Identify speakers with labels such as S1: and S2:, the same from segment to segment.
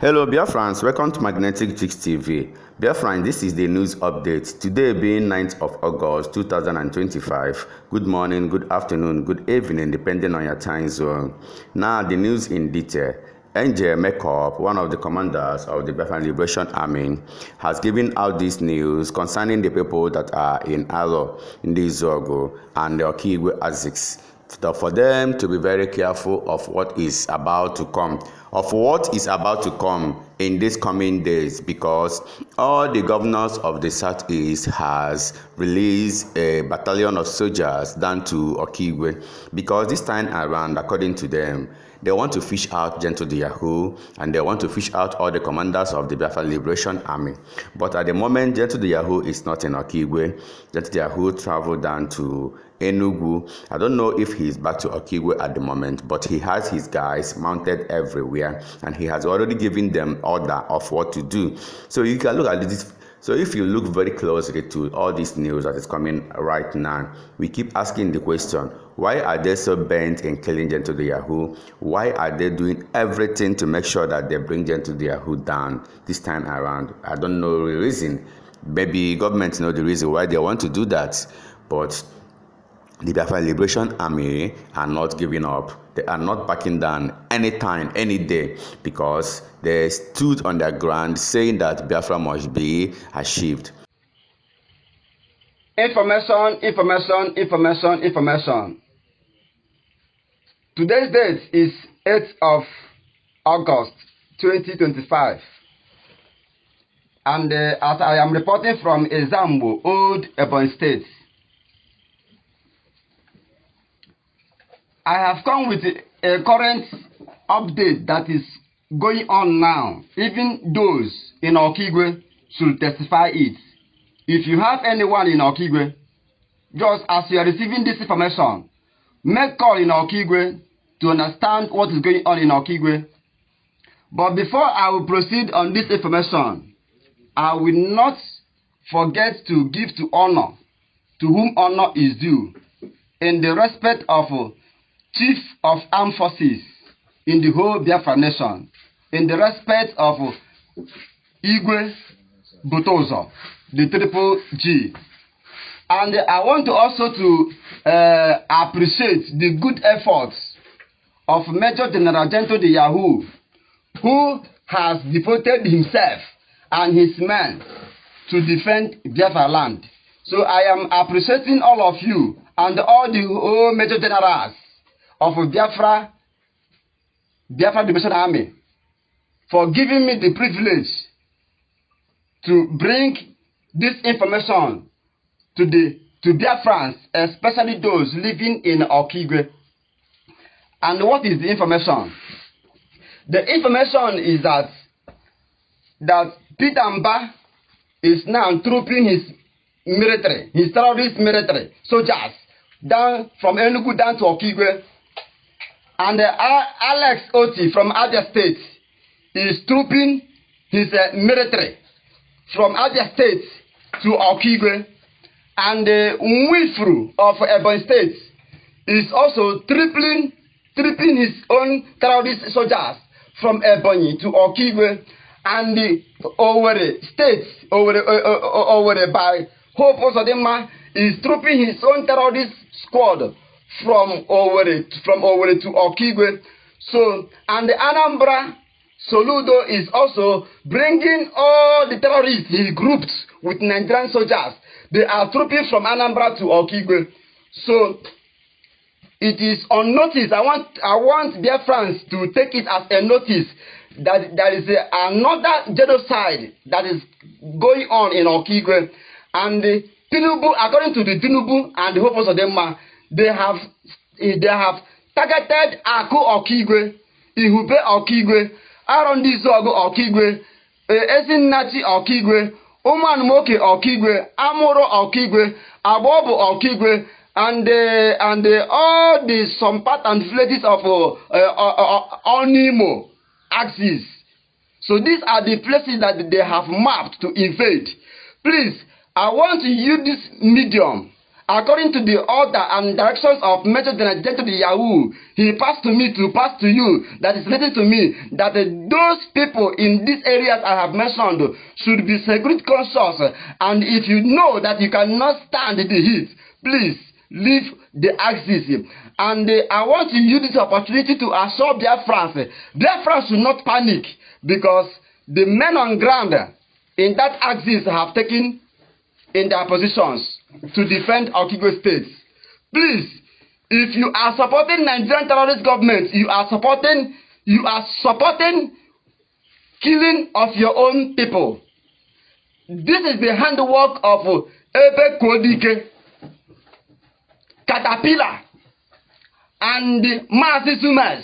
S1: Hello Biafrans, welcome to Magnetic Chicks TV. Biafran, this is the news update. Today being 9th of August 2025. Good morning, good afternoon, good evening, depending on your time zone. Now the news in detail. Angel Makeup, one of the commanders of the Biafran Liberation Army, has given out this news concerning the people that are in Alo, in the Zogo, and the Okigwe Aziks. For them to be very careful of what is about to come, in these coming days, because all the governors of the Southeast has released a battalion of soldiers down to Okigwe, because this time around, according to them, they want to fish out Gentle the Yahoo, and they want to fish out all the commanders of the Biafra Liberation Army. But at the moment, Gentle the Yahoo is not in Okigwe. Gentle the Yahoo traveled down to Enugu. I don't know if he's back to Okigwe at the moment, but he has his guys mounted everywhere, and he has already given them order of what to do. So you can look at this. So if you look very closely to all this news that is coming right now, we keep asking the question, why are they so bent in killing Gentle the Yahoo? Why are they doing everything to make sure that they bring Gentle the Yahoo down this time around? I don't know the reason. Maybe government know the reason why they want to do that, but the Biafra Liberation Army are not giving up. They are not backing down anytime, any day, because they stood on their ground saying that Biafra must be achieved.
S2: Information. Today's date is 8th of August 2025. And as I am reporting from Ezambo, Old Ebonyi State, I have come with a current update that is going on now. Even those in Okigwe should testify it. If you have anyone in Okigwe, just as you are receiving this information, make call in Okigwe to understand what is going on in Okigwe. But before I will proceed on this information, I will not forget to give to honor to whom honor is due, in the respect of Chief of Armed Forces in the whole Biafra nation, in the respect of Igwe Butozo, the Triple G. And I want to also to appreciate the good efforts of Major General Gentle the Yahoo, who has devoted himself and his men to defend Biafra land. So I am appreciating all of you and all the Major Generals of Biafra Liberation Army for giving me the privilege to bring this information to Biafrans, especially those living in Okigwe. And what is the information? The information is that Peter Mba is now trooping his military, his terrorist military soldiers down from Enugu down to Okigwe. And Alex Oti from Abia State is trooping his military from Abia State to Okigwe. And Mwifru of Ebonyi State is also tripling his own terrorist soldiers from Ebonyi to Okigwe. And the Owerri State, Owerri by Hope Osodima, is trooping his own terrorist squad from Owerri to Okigwe. So, and the Anambra Soludo is also bringing all the terrorists he grouped with Nigerian soldiers. They are trooping from Anambra to Okigwe. So it is on notice. I want Biafrans to take it as a notice that there is another genocide that is going on in Okigwe. And the Tinubu, according to the Tinubu and the Hopes of them, they have targeted Aku Okigwe, Ihube Okigwe, Arondizogo Okigwe, Ezinnachi Okigwe, Umanmoke Okigwe, Amoro Okigwe, Abobo Okigwe, and all the some part and villages of Onimo axis. So these are the places that they have mapped to invade. Please, I want to use this medium according to the order and directions of Major General the Yahoo, he passed to me to pass to you, that is written to me, that those people in these areas I have mentioned should be security conscious, and if you know that you cannot stand the heat, please leave the axis. And I want to use this opportunity to assure Biafrans. Biafrans should not panic, because the men on ground in that axis have taken in their positions to defend Okigwe State. Please, if you are supporting Nigerian terrorist government, you are supporting killing of your own people. This is the handwork of Ebe Kodike, Caterpillar, and Maasi Sumas.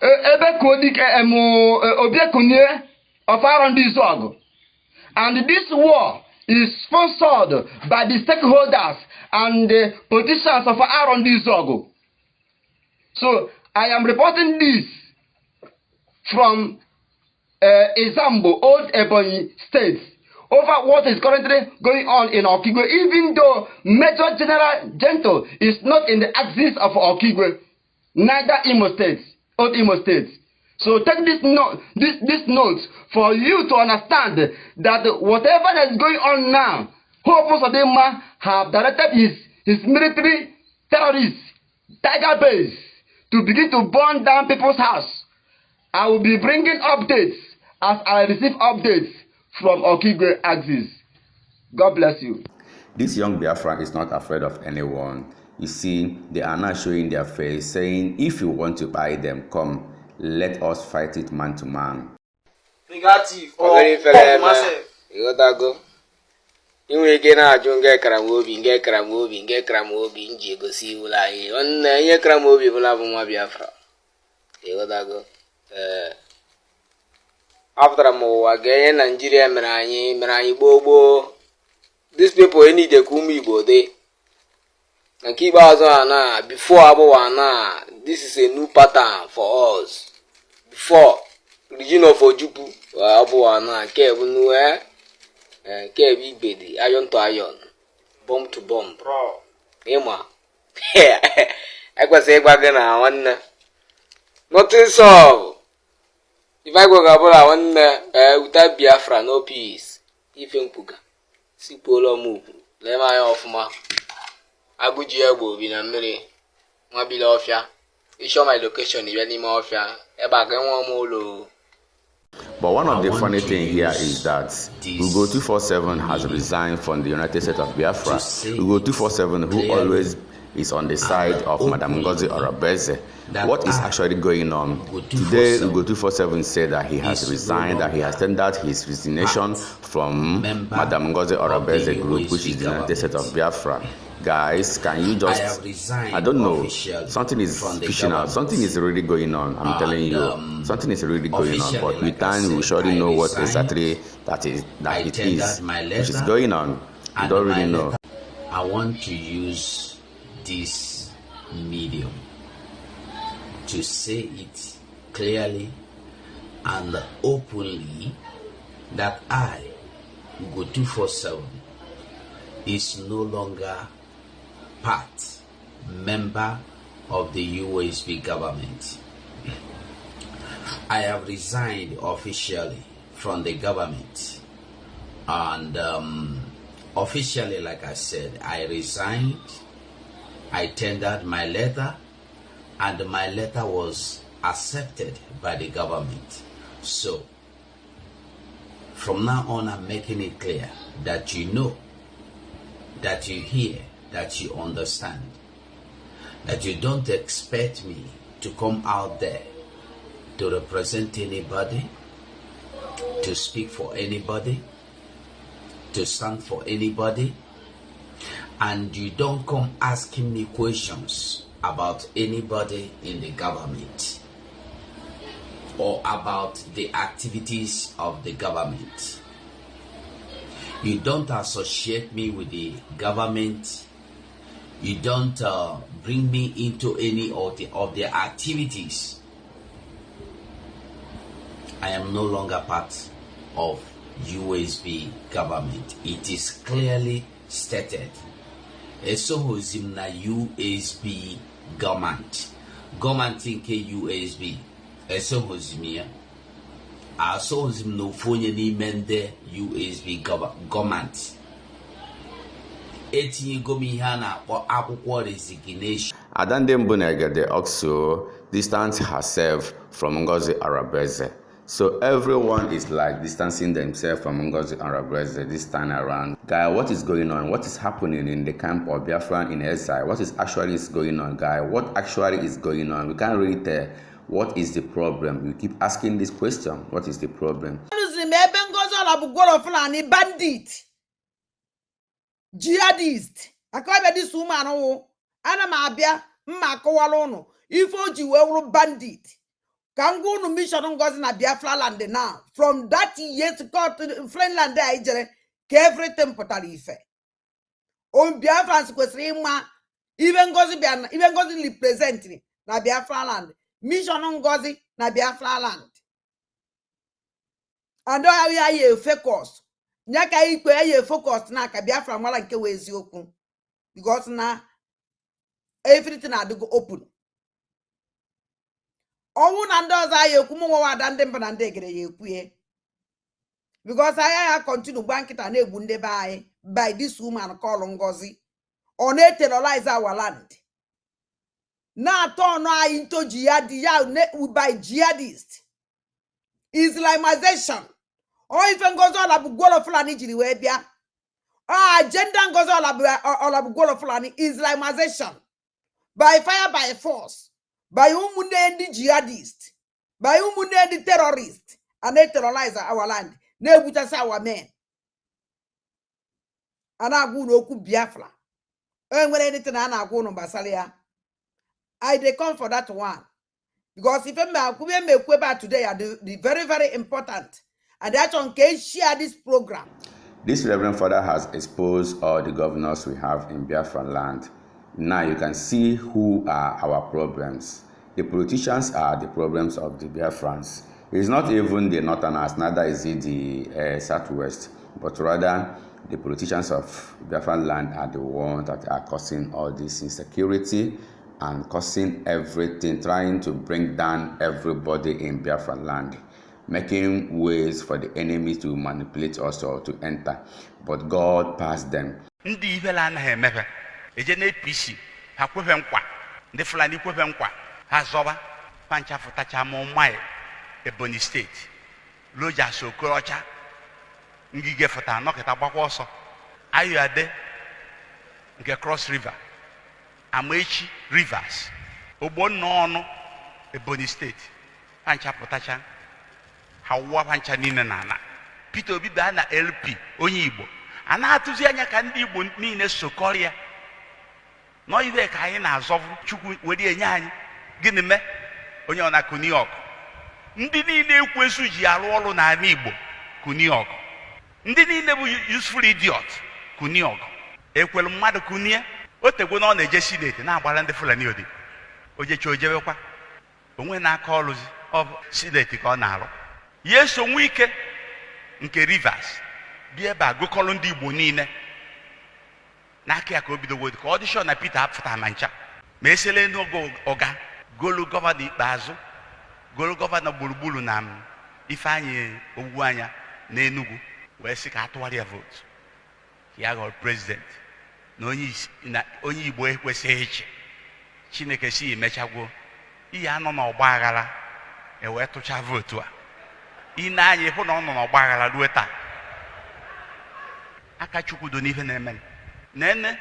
S2: Ebe Kodike Obiekunye of Arondizog. And this war is sponsored by the stakeholders and the politicians of Arondizog. So I am reporting this from Izambo, Old Ebonyi State, over what is currently going on in Okigwe, even though Major General Gento is not in the axis of Okigwe, neither Imo State, Old Imo State. So take this note for you to understand that whatever that is going on now, Hopo Sodema have directed his military terrorists, Tiger Base, to begin to burn down people's house. I will be bringing updates as I receive updates from Okigwe axis. God bless you.
S1: This young Biafran is not afraid of anyone. You see, they are not showing their face, saying, if you want to buy them, come. Let us fight it man to man.
S3: Negative or massive. You got that go. You again are Junga Karamobi, get Karamobi, Jigo see Ulai. On the Karamobi will have one Biafra. You got that go. After a more again, Nigeria, Merani Bobo. These people need the Kumi Bode. And keep us on before Abuana. This is a new pattern for us. Before, region of Ojupu, Abuana, Kevin, Kevi Bedi, iron to iron, bomb to bomb. Bro, Emma. I was saying back then, nothing so. If I go Gabula, without Biafra, no peace. If you Puga, see Polo move, let my off ma. Abuja in a million. Mobile of ya. You show my location, you any more of ya.
S1: But one of the funny things here is that Ugo 247 has resigned from the United States of Biafra. Ugo 247, who always is on the side of Madam Ngozi Orobeze. What is actually going on? Today, Ugo 247 said that he has resigned, that he has tendered his resignation from Madam Ngozi Orobeze group, which is the United States of Biafra. Guys, can you just, I don't know, something is fishing out, something is really going on, I'm telling you, something is really going on, but with time we surely know what exactly that it is, which is going on, we don't really know.
S4: I want to use this medium to say it clearly and openly that I, Ugo 247, is no longer member of the USB government. I have resigned officially from the government, and officially, like I said, I resigned. I tendered my letter, and my letter was accepted by the government. So from now on, I'm making it clear that you know, that you hear, that you understand, that you don't expect me to come out there to represent anybody, to speak for anybody, to stand for anybody, and you don't come asking me questions about anybody in the government or about the activities of the government. You don't associate me with the government. You don't bring me into any of their activities. I am no longer part of USB government. It is clearly stated esohozim na USB government nke USB esohozim ya asohozim no fonye n'ime ndị USB government etinyego m ihe a na-akpọ akwụkwọ resignation.
S1: Adande Mbunegede also distanced herself from Ngozi Arabeze. So everyone is like distancing themselves from Ngozi Arabeze this time around. Guy, what is going on? What is happening in the camp of Biafran in exile? What is actually going on, guy? What actually is going on? We can't really tell. What is the problem? We keep asking this question. What is the problem?
S5: Bandit, jihadist. Akọbe this woman o. Ana m abịa mma akọwala unu ife o ji wee wụrụ bandit. Ka m gwa unu mission Ngozi na Biafra land now. From that year to go to Friendland a ijere ka everything pụtara ife. O Biafra kwesịrị ịma ife Ngozi represent na Biafra land. Mission Ngozi na Biafra land. And how you focus. Nyaka ikwe ye focus na ka Biafra mara nke we eziokwu. Because na everything go open. Owu na ndị ọzọ aye ekwu mụ nwa ndị mba na ndị egere ya ekwu ye. Because I continue bankita na egbu ndị be anyị by this woman called Ngozi. Ọ na-terrorize our land. Na turn anyị into jihad by jihadist. Islamization. O ife Ngozi ọla bụ gwolo Fulani jiri wee bịa. Agenda Ngozi ọla bụ gwolo Fulani Islamization. By fire, by force. By umunde ndị jihadist. By umunde ndị terrorist. And they terrorize our land. They butchers our men. And I go to Biafra. When anything I go to Basalia. I dey come for that one. Because if I'm today are the very, very important. And that one can share this program.
S1: This Reverend Father has exposed all the governors we have in Biafra land. Now you can see who are our problems. The politicians are the problems of the Biafrans. It's not even the Northerners, neither is it the Southwest, but rather the politicians of Biafra land are the ones that are causing all this insecurity and causing everything, trying to bring down everybody in Biafra land, making ways for the enemy to manipulate us or to enter. But God passed them.
S6: Eje na APC ha kwefe nkwa ndị Fulani kwefe nkwa ha zọba pancha fụtacha ma ụmụ Ebonyi steeti loja Sokorocha ngige fụta nọkịta gbakwa ọsọ Ayọade nke Cross River Amaechi Rivers Ogbonnọọnụ Ebonyi steeti pancha fụtacha ha ụwa pancha niile na ana Peter Obi bịa na LP onye Igbo a na-atụzi anya ka ndị Igbo niile sokoria no ibe ka anyị na-azọvu Chukwu were enye anyị gịnị me onye ọ na kuniok ndị niile ekwesu ji arụ ọrụ na ala Igbo kuniok ndị niile bụ useful idiot kuniok ekwelu mmadụ kunie otegwe na ọ na-eje Senate na-agbara ndị Fulani odi ojechi ojebekwa onwe na-aka ọlụzi ọ Senate ka ọ na-arụ yeso nwe ike nke Rivers bịa ebe a gụkọrọ ndị Igbo niile n'aka ya ka obido wodi ka audition na Peter apụta ma ncha ma esele n'ogo ọga golu gọvanọ ikpeazụ golu gọvanọ gburugburu na Ifeanyi Ogwu anya na Enugu wee sị ka atụgharị ya vote ya ghọrọ president na onye Igbo ekwesịghị iche Chineke si emechagwo ihe anọ n'ọgba aghara wee tụcha vote a ine anyị hụ na ọ nọ n'ọgba aghara ruo taa aka Chukwu do n'ife na-eme nene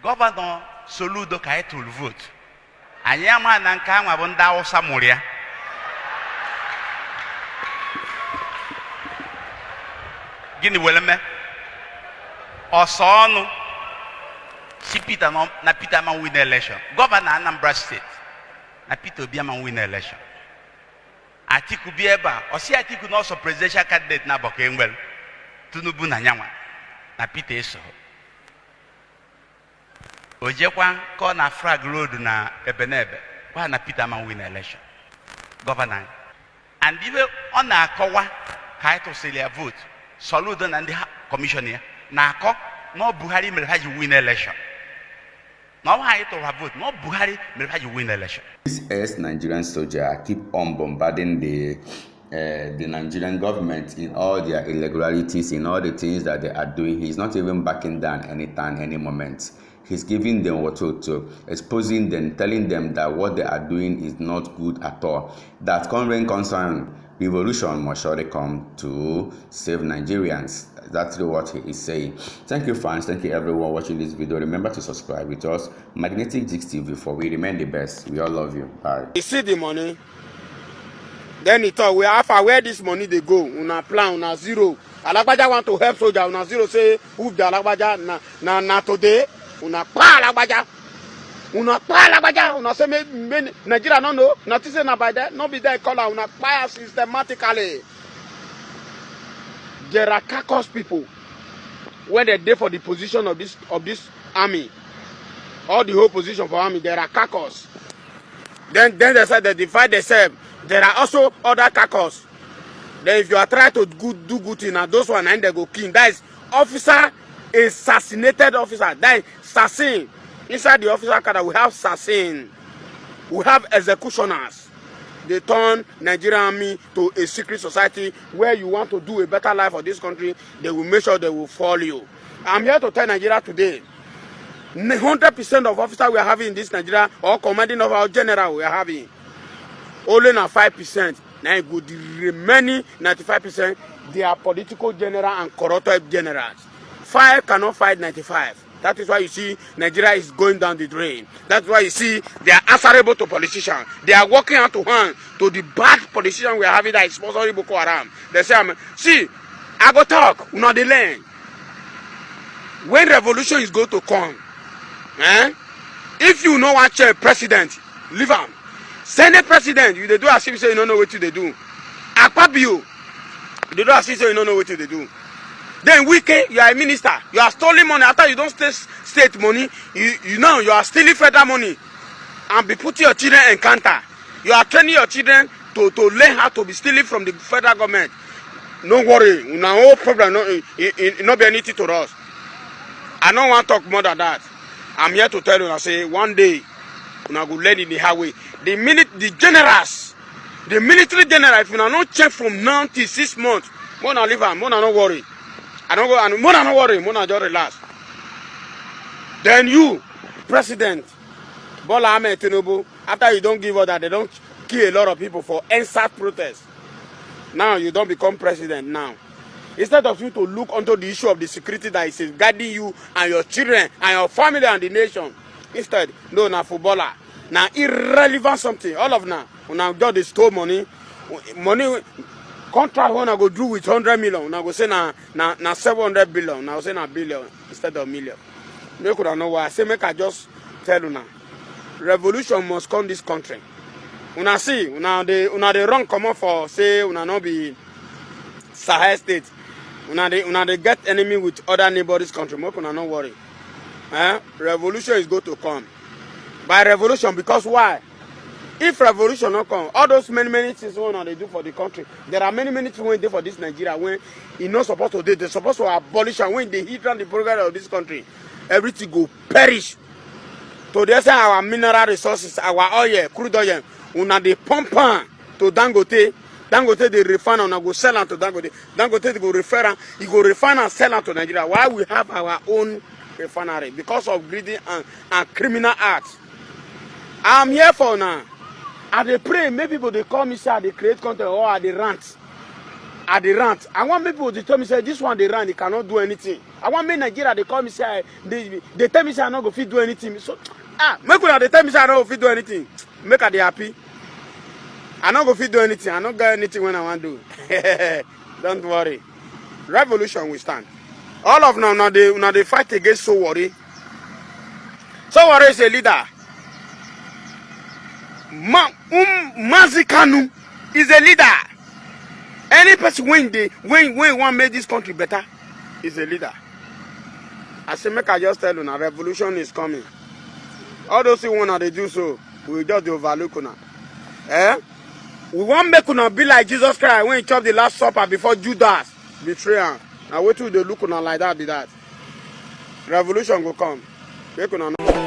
S6: gọvanọ Soludo ka anyị tụrụ vote anyị ama na nke anwa bụ ndị Awụsa mụrụ ya gịnị were mee ọsọ ọnụ si Peter na Peter ma win election gọvanọ Anambra steeti na Peter Obi ma win election Atiku bi ebe a ọsị Atiku na ọsọ presidential candidate na Aboka Enwelu Tinubu na nyanwa na Peter eso ojekwa ka ọ na Frag Road na Ebenebe kwa na Peter ma win election governor and ibe ọ na-akọwa ka anyị tụsịrị ya vote Soludo na ndị commission ya na-akọ na Buhari mere ha ji win election Now why to have vote? No Buhari, maybe you win the election.
S1: This ex-Nigerian soldier keep on bombarding the Nigerian government in all their irregularities, in all the things that they are doing. He's not even backing down anytime, any moment. He's giving them what to exposing them, telling them that what they are doing is not good at all. That current concern, revolution must surely come to save Nigerians. That's what he is saying. Thank you, fans. Thank you, everyone watching this video. Remember to subscribe with us, Magnetic Gist TV, for we remain the best. We all love you. Bye.
S7: You see the money, then he thought, we have where this money they go. Una plan, una zero. Alagbaja want to help soldier. Una zero say who the Alagbaja na today. Una pa Alagbaja. Una pa Alagbaja. Una say me Nigeria no know. Not say na by that. No be there color. Una pa systematically. There are caucus people when they dey for the position of this army, all the whole position for army, there are caucus. Then they said they divide themselves. There are also other caucus. Then if you are trying to do good thing, and those one and they go kill. That is officer, assassinated officer. That is assassin. Inside the officer cadre, we have assassin. We have executioners. They turn Nigerian army to a secret society where you want to do a better life for this country. They will make sure they will follow you. I'm here to tell Nigeria today, 100% of officers we are having in this Nigeria, or commanding of our general we are having, only now 5%. Now good, the remaining 95%, they are political general and corrupted generals. 5 cannot fight 95. That is why you see Nigeria is going down the drain. That's why you see they are answerable to politicians. They are working hand to hand to the bad politicians we are having that is sponsoring Boko Haram. They say, see, I go talk, not the land. When revolution is going to come, if you know what president, leave him. Senate president, you they do as if you say you don't know what they do. Akpabio, they do as if you say you don't know what they do. Then Wike, you are a minister. You are stealing money. After you don't state money, you know you are stealing federal money. And be putting your children in counter. You are training your children to learn how to be stealing from the federal government. No worry. No problem. Not be anything to us. I don't want to talk more than that. I'm here to tell you, I say, one day, we will learn in the highway. The generals, the military general, if you not check from now till 6 months, more not leave them, more not worry. I don't go and more not worry, more not just relax. Then you, President Bola Ahmed Tinubu, after you don't give order, they don't kill a lot of people for NSAT protests. Now you don't become president now. Instead of you to look onto the issue of the security that is guarding you and your children and your family and the nation. Instead, no, na footballer. Now irrelevant something. All of now just they stole money. Contract when I go do with 100 million. Now go say na 700 billion. Now say na billion instead of million. You could know why. I say make I just tell you now. Revolution must come this country. Una see, una they run come up for say una not be Sahel state. Una they get enemy with other neighboring country. Make una not worry. Revolution is going to come. By revolution, because why? If revolution not come, all those many things they do for the country, there are many things when they for this Nigeria when it's not supposed to do. They're supposed to abolish, and when they hit on the progress of this country, everything go perish. So they say our mineral resources, our oil, crude oil, una they pump to Dangote. Dangote they refine and go sell on to Dangote. Dangote they go refine and sell on to Nigeria. Why we have our own refinery? Because of greedy and criminal acts. I'm here for now. I dey pray, many people they call me say they create content or I dey rant. I want people to tell me say this one they rant, they cannot do anything. I want me Nigeria they call me say they tell me say I not go fit do anything. So make una they tell me say I not go fit do anything. Make I dey happy. I not go fit do anything. I not get anything when I want to do. Don't worry. Revolution will stand. All of now they fight against So Worry. So Worry is a leader. Mazikanu is a leader. Any person when want make this country better is a leader. I say make I just tell you now, revolution is coming. All those who want to do so, we just overlook now. We want make una be like Jesus Christ when he chopped the last supper before Judas betray him. Now wait till they look una like that be that. Revolution will come. Make una know.